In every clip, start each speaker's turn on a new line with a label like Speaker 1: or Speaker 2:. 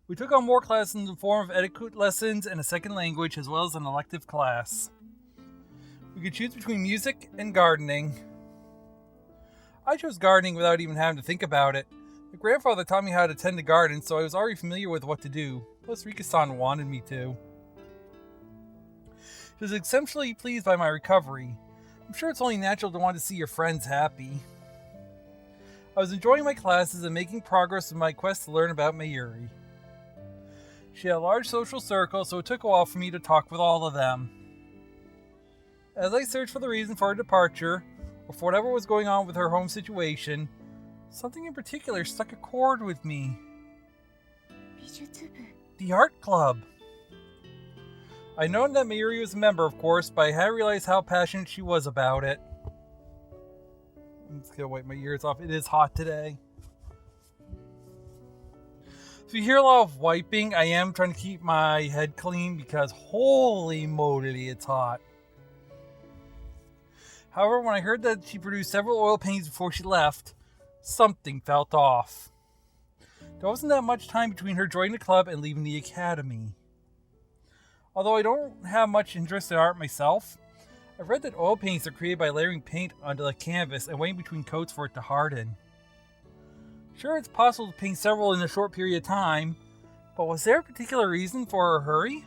Speaker 1: We took on more classes in the form of etiquette lessons and a second language, as well as an elective class. We could choose between music and gardening. I chose gardening without even having to think about it. My grandfather taught me how to tend a garden, so I was already familiar with what to do. Plus, Rika-san wanted me to. She was exceptionally pleased by my recovery. I'm sure it's only natural to want to see your friends happy. I was enjoying my classes and making progress in my quest to learn about Mayuri. She had a large social circle, so it took a while for me to talk with all of them. As I searched for the reason for her departure, or for whatever was going on with her home situation, something in particular struck a chord with me. The art club. I'd known that Mayuri was a member, of course, but I hadn't realized how passionate she was about it. I'm just gonna wipe my ears off. It is hot today. If you hear a lot of wiping, I am trying to keep my head clean because holy moly, it's hot. However, when I heard that she produced several oil paintings before she left, something felt off. There wasn't that much time between her joining the club and leaving the academy. Although I don't have much interest in art myself, I've read that oil paintings are created by layering paint onto the canvas and waiting between coats for it to harden. Sure, it's possible to paint several in a short period of time, but was there a particular reason for her hurry?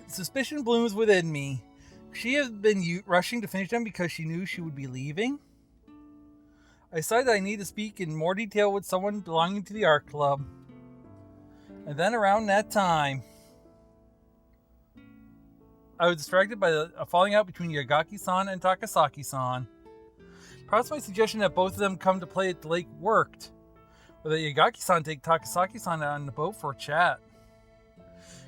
Speaker 1: Suspicion blooms within me. Could she have been rushing to finish them because she knew she would be leaving? I decided that I need to speak in more detail with someone belonging to the art club. And then around that time, I was distracted by a falling out between Yagaki-san and Takasaki-san. Perhaps my suggestion that both of them come to play at the lake worked, or that Yagaki-san take Takasaki-san out on the boat for a chat.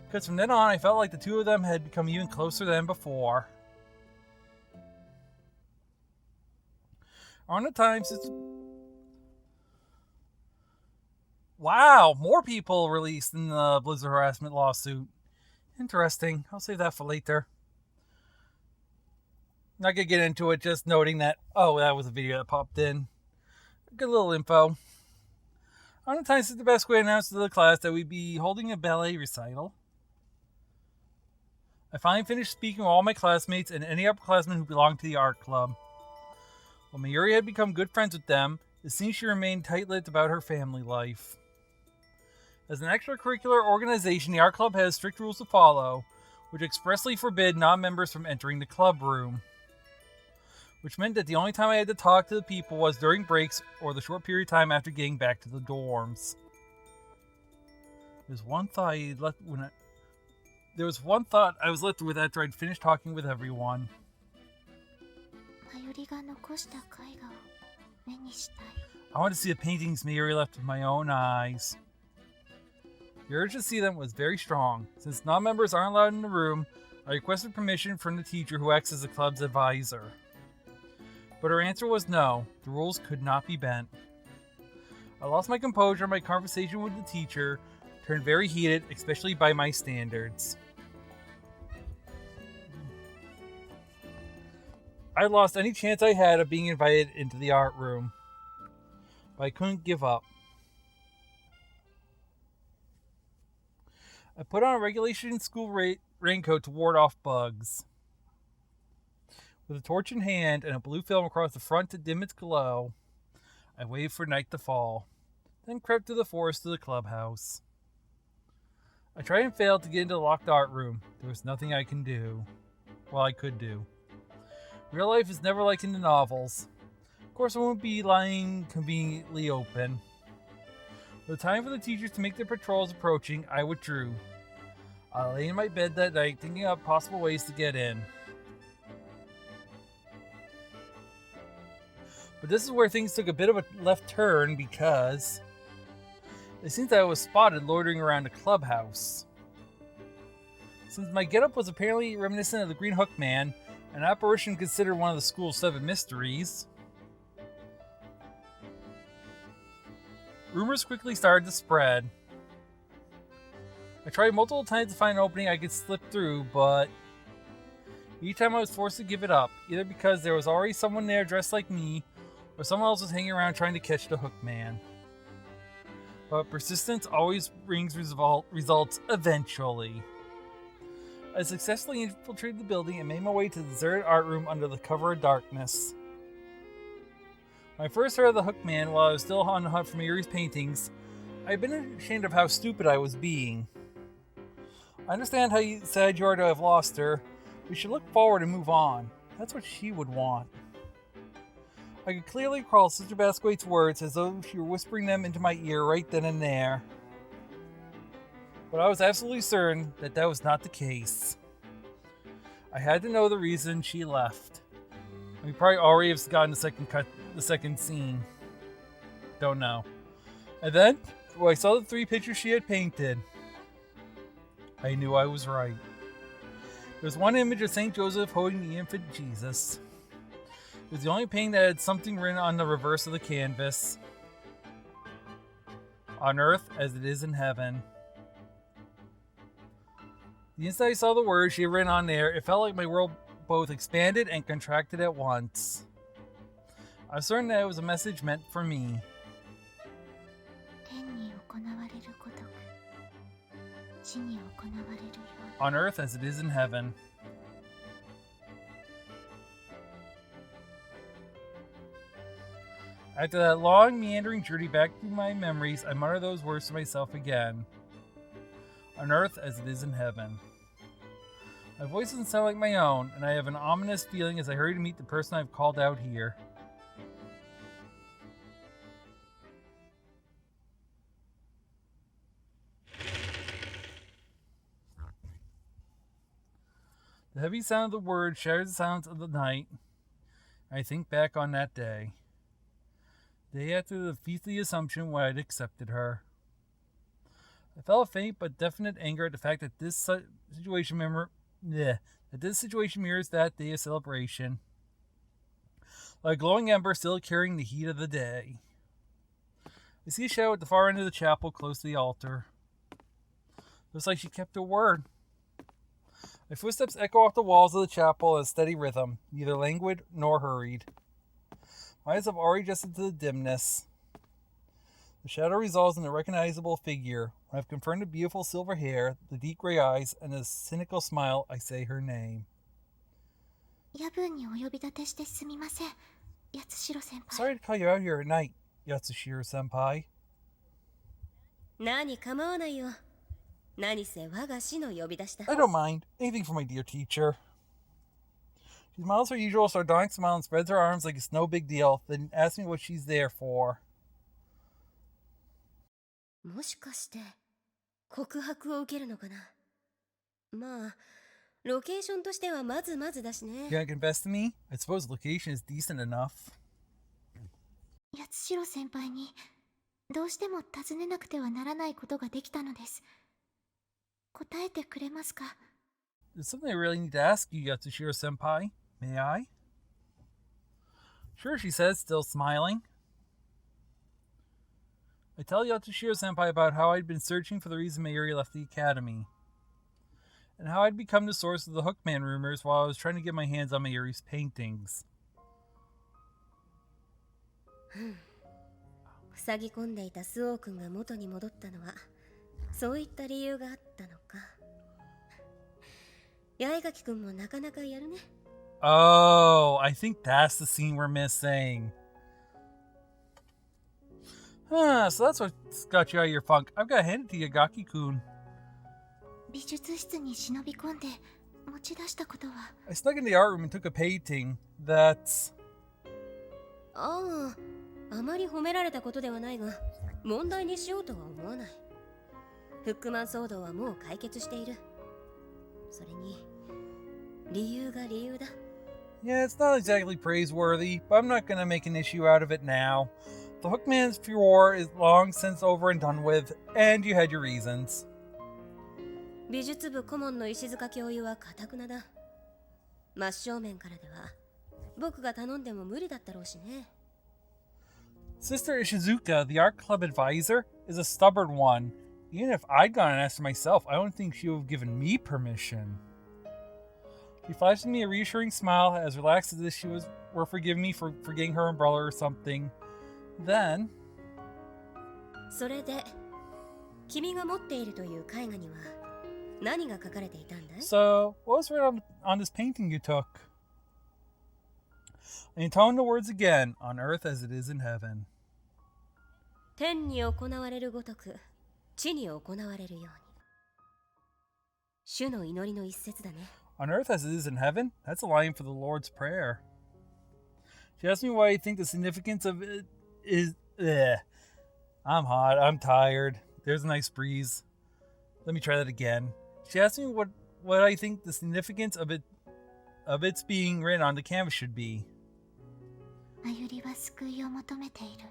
Speaker 1: Because from then on, I felt like the two of them had become even closer than before. Around the time since... Wow, more people released in the Blizzard harassment lawsuit. Interesting. I'll save that for later. Not gonna get into it, just noting that, that was a video that popped in. Good little info. Around the time since the best way to announce to the class that we'd be holding a ballet recital. I finally finished speaking with all my classmates and any upperclassmen who belonged to the art club. While Mayuri had become good friends with them, it seems she remained tight-lipped about her family life. As an extracurricular organization, the art club has strict rules to follow, which expressly forbid non-members from entering the club room. Which meant that the only time I had to talk to the people was during breaks or the short period of time after getting back to the dorms. There's one thought I was left with after I'd finished talking with everyone. I wanted to see the paintings Mayuri left with my own eyes. The urge to see them was very strong. Since non-members aren't allowed in the room, I requested permission from the teacher who acts as the club's advisor. But her answer was no, the rules could not be bent. I lost my composure and my conversation with the teacher turned very heated, especially by my standards. I lost any chance I had of being invited into the art room. But I couldn't give up. I put on a regulation school raincoat to ward off bugs. With a torch in hand and a blue film across the front to dim its glow, I waited for night to fall, then crept through the forest to the clubhouse. I tried and failed to get into the locked art room. There was nothing I could do. Real life is never like in the novels. Of course, I won't be lying conveniently open. With the time for the teachers to make their patrols approaching, I withdrew. I lay in my bed that night thinking of possible ways to get in. But this is where things took a bit of a left turn because it seems that I was spotted loitering around the clubhouse. Since my getup was apparently reminiscent of the Green Hook Man, an apparition considered one of the school's 7 mysteries, rumors quickly started to spread. I tried multiple times to find an opening I could slip through, but each time I was forced to give it up, either because there was already someone there dressed like me, or someone else was hanging around trying to catch the Hook Man. but persistence always brings results eventually. I successfully infiltrated the building and made my way to the deserted art room under the cover of darkness. When I first heard of the Hook Man while I was still on the hunt for Mayuri's paintings, I had been ashamed of how stupid I was being. I understand how sad you are to have lost her. We should look forward and move on. That's what she would want. I could clearly recall Sister Basquate's words as though she were whispering them into my ear right then and there. But I was absolutely certain that that was not the case. I had to know the reason she left. We probably already have gotten the second scene. Don't know. And then, when I saw the 3 pictures she had painted, I knew I was right. There was one image of St. Joseph holding the infant Jesus. It was the only painting that had something written on the reverse of the canvas. On earth as it is in heaven. The instant I saw the words she had written on there, it felt like my world both expanded and contracted at once. I was certain that it was a message meant for me. On earth as it is in heaven. After that long, meandering journey back through my memories, I muttered those words to myself again. On earth as it is in heaven. My voice doesn't sound like my own, and I have an ominous feeling as I hurry to meet the person I've called out here. The heavy sound of the words shatters the silence of the night. I think back on that day. The day after the Feast of the Assumption when I'd accepted her. I felt a faint but definite anger at the fact that this situation mirrors that day of celebration. Like a glowing ember still carrying the heat of the day. I see a shadow at the far end of the chapel close to the altar. Looks like she kept her word. My footsteps echo off the walls of the chapel in a steady rhythm, neither languid nor hurried. My eyes have already adjusted to the dimness. The shadow resolves in a recognizable figure. When I've confirmed the beautiful silver hair, the deep gray eyes, and the cynical smile, I say her name. Sorry to call you out here at night, Yatsushiro-senpai. I don't mind. Anything for my dear teacher. She smiles her usual sardonic smile and spreads her arms like it's no big deal, then asks me what she's there for. You gonna confess to me? I suppose location is decent enough.
Speaker 2: Yatsushiro-senpaiにどうしても尋ねなくてはならないことができたのです。答えてくれますか?
Speaker 1: There's something I really need to ask you, Yatsushiro-senpai. May I? Sure, she says, still smiling. I tell Yatsushiro-senpai about how I'd been searching for the reason Mayuri left the academy, and how I'd become the source of the Hookman rumors while I was trying to get my hands on Mayuri's paintings.
Speaker 2: 塞ぎ込んでいたスオー君が元に戻ったのはそういった理由があったのか。八重垣君もなかなかやるね。
Speaker 1: Oh, I think that's the scene we're missing. Huh, so that's what got you out of your funk. I've got to hand it to you, Gaki-kun.
Speaker 2: 美術室に忍び込んで持ち出したことは
Speaker 1: I snuck in the art room and took a painting that's...
Speaker 2: ああまり褒められたことではないが問題にしようとは思わない。フックマン騒動はもう解決している。それに理由が理由だ。
Speaker 1: Yeah, it's not exactly praiseworthy, but I'm not gonna make an issue out of it now. The Hookman's furor is long since over and done with, and you had your reasons.
Speaker 2: 美術部顧問の石塚教諭は堅くなだ。真正面からでは僕が頼んでも無理だったろうしね。
Speaker 1: Sister Ishizuka, the art club advisor, is a stubborn one. Even if I'd gone and asked her myself, I don't think she would have given me permission. She flashed me a reassuring smile, as relaxed as if she were forgiving me for forgetting her umbrella or something. Then...
Speaker 2: それで君が持っているという絵画には何が書かれていたんだい？
Speaker 1: So, what was written on this painting you took? And intone the words again, on earth as it is in heaven.
Speaker 2: 天に行われるごとく地に行われるように。主の祈りの一節だね。
Speaker 1: On earth as it is in heaven? That's a line for the Lord's Prayer. She asked me what I think the significance of it is. I'm hot. I'm tired. There's a nice breeze. Let me try that again. She asked me what I think the significance of its being written on the canvas should be.
Speaker 3: マユリは救いを求めている。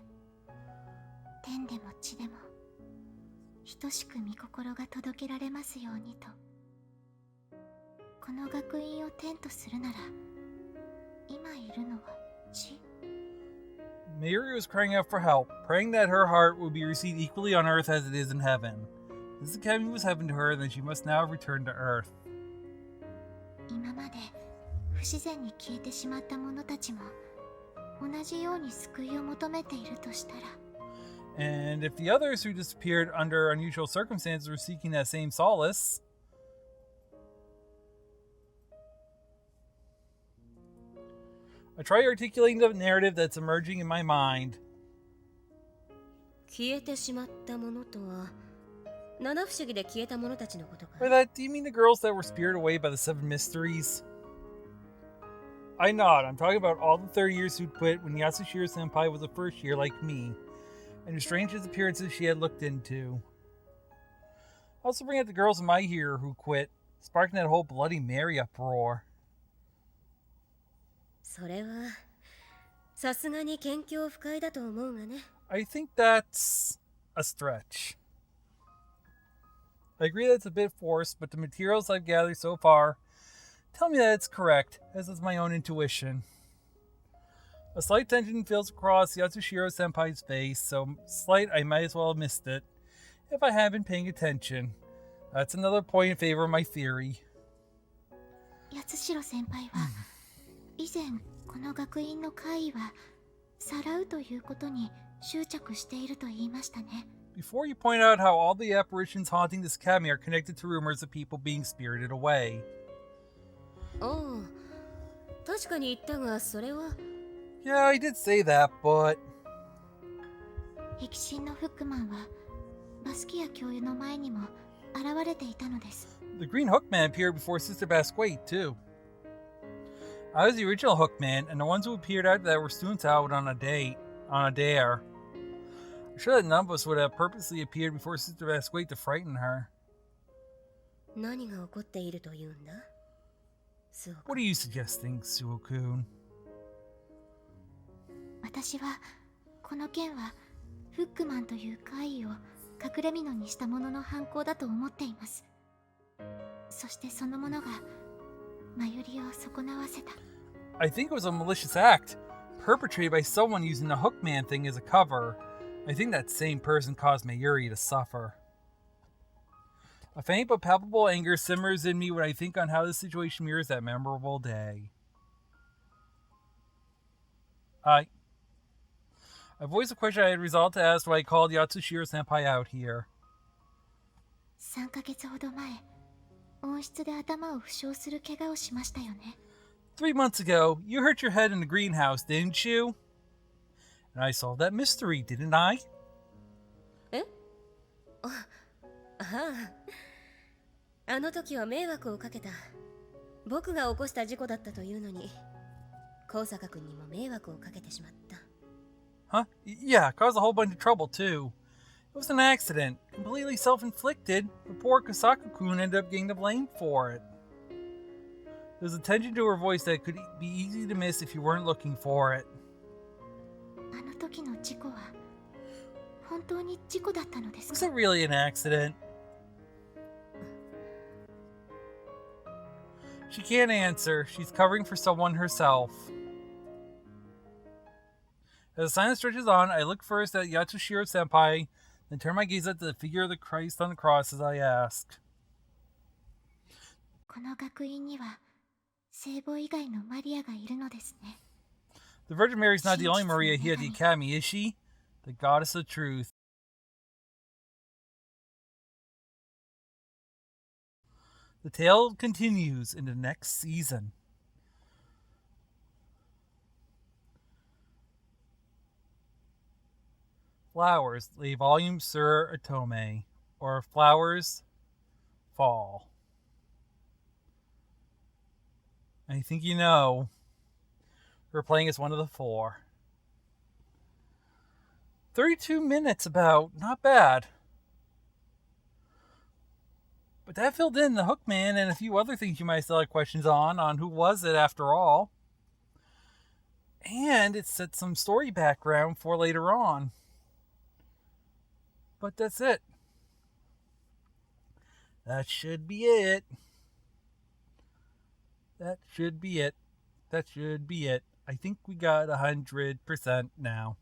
Speaker 3: 天でも地でも等しく御心が届けられますようにと。この学院を天とするなら、今いるのは地。
Speaker 1: Mayuri was crying out for help, praying that her heart would be received equally on earth as it is in heaven. This academy was heaven to her, and that she must now return to earth.
Speaker 3: 今まで不自然に消えてしまった者たちも同じように救いを求めているとしたら。
Speaker 1: And if the others who disappeared under unusual circumstances were seeking that same solace, I try articulating the narrative that's emerging in my mind.
Speaker 2: 消えてしまったものとは、七不思議で消えた者たちのことか。
Speaker 1: By that, do you mean the girls that were spirited away by the seven mysteries? I nod. I'm talking about all the third years who'd quit when Yatsushiro Senpai was a first year like me, and the strange disappearances she had looked into. I also bring up the girls in my year who quit, sparking that whole Bloody Mary uproar.
Speaker 2: それはさすがに謙虚不快だと思うがね。
Speaker 1: I think that's a stretch. I agree that it's a bit forced, but the materials I've gathered so far tell me that it's correct, as is my own intuition. A slight tension feels across Yatsushiro Senpai's face, so slight I might as well have missed it, if I had been paying attention. That's another point in favor of my theory.
Speaker 3: 八代先輩は以前この学院の怪異はさらうということに執着していると言いましたね。
Speaker 1: Before you point out how all the apparitions haunting this academy are connected to rumors of people being spirited away.
Speaker 2: ああ、確かに言ったが、それは。
Speaker 1: Yeah, I did say that, but...
Speaker 3: 壁心のフックマンはバスキア教諭の前にも現れていたのです。
Speaker 1: The Green Hookman appeared before Sister Basquate, too. I was the original Hookman, and the ones who appeared after that were students out on a dare. I'm sure that none of us would have purposely appeared before Sister Basquate to frighten her.
Speaker 2: 何が起こっているというんだ？
Speaker 1: What are you suggesting, Suo-kun?
Speaker 3: 私はこの件はフックマンという怪異を隠れ蓑にした者の犯行だと思っています。そしてその者がマユリを損なわせた。
Speaker 1: I think it was a malicious act, perpetrated by someone using the Hookman thing as a cover. I think that same person caused Mayuri to suffer. A faint but palpable anger simmers in me when I think on how this situation mirrors that memorable day. I voiced a question I had resolved to ask when I called Yatsushiro Senpai out here.
Speaker 3: 3ヶ月ほど前、温室で頭を負傷する怪我をしましたよね。
Speaker 1: 3 months ago, you hurt your head in the greenhouse, didn't you? And I solved that mystery, didn't I?
Speaker 2: え？ああ、あの時は迷惑をかけた。僕が起こした事故だったというのに、高坂君にも迷惑をかけてしまった。
Speaker 1: Huh? Yeah, caused a whole bunch of trouble, too. It was an accident, completely self-inflicted, but poor Kosaku-kun ended up getting the blame for it. There's a tension to her voice that could be easy to miss if you weren't looking for it.
Speaker 3: あの時の事故は本当に事故だったのですか？
Speaker 1: Was it really an accident? She can't answer. She's covering for someone herself. As the silence stretches on, I look first at Yatsushiro Senpai, then turn my gaze at the figure of the Christ on the cross as I ask.
Speaker 3: この学院には聖母以外のマリアがいるのですね。
Speaker 1: The Virgin Mary's not the only Maria here at the Academy, is she? The goddess of truth. The tale continues in the next season. Flowers, Le Volume sur Atome, or Flowers Fall. I think you know. We're playing as one of the 4. 32 minutes about, not bad. But that filled in the Hookman and a few other things you might still have questions on who was it after all. And it set some story background for later on. But that's it. That should be it. That should be it. That should be it. I think we got 100% now.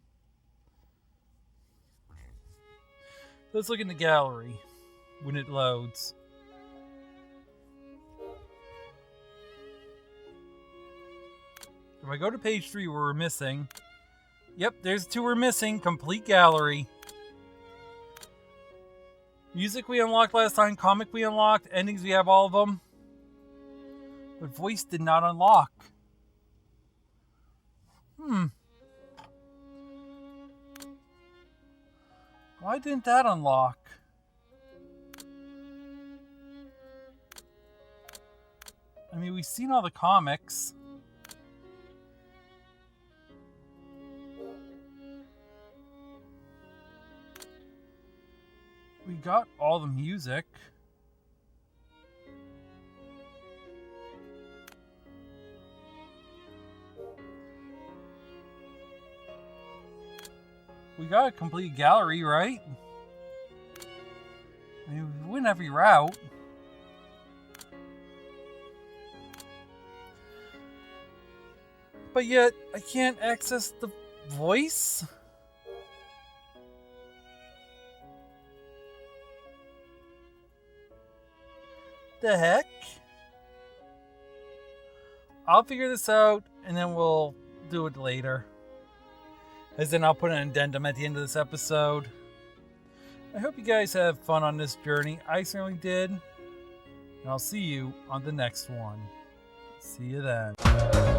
Speaker 1: Let's look in the gallery when it loads. If I go to page 3 where we're missing, yep, there's 2 we're missing. Complete gallery. Music we unlocked last time, comic we unlocked, endings we have all of them. But voice did not unlock. Why didn't that unlock? I mean, we've seen all the comics. We got all the music. We got a complete gallery, right? I mean, we went every route. But yet, I can't access the voice? The heck? I'll figure this out and then we'll do it later. As in, I'll put an addendum at the end of this episode. I hope you guys have fun on this journey. I certainly did. And I'll see you on the next one. See you then.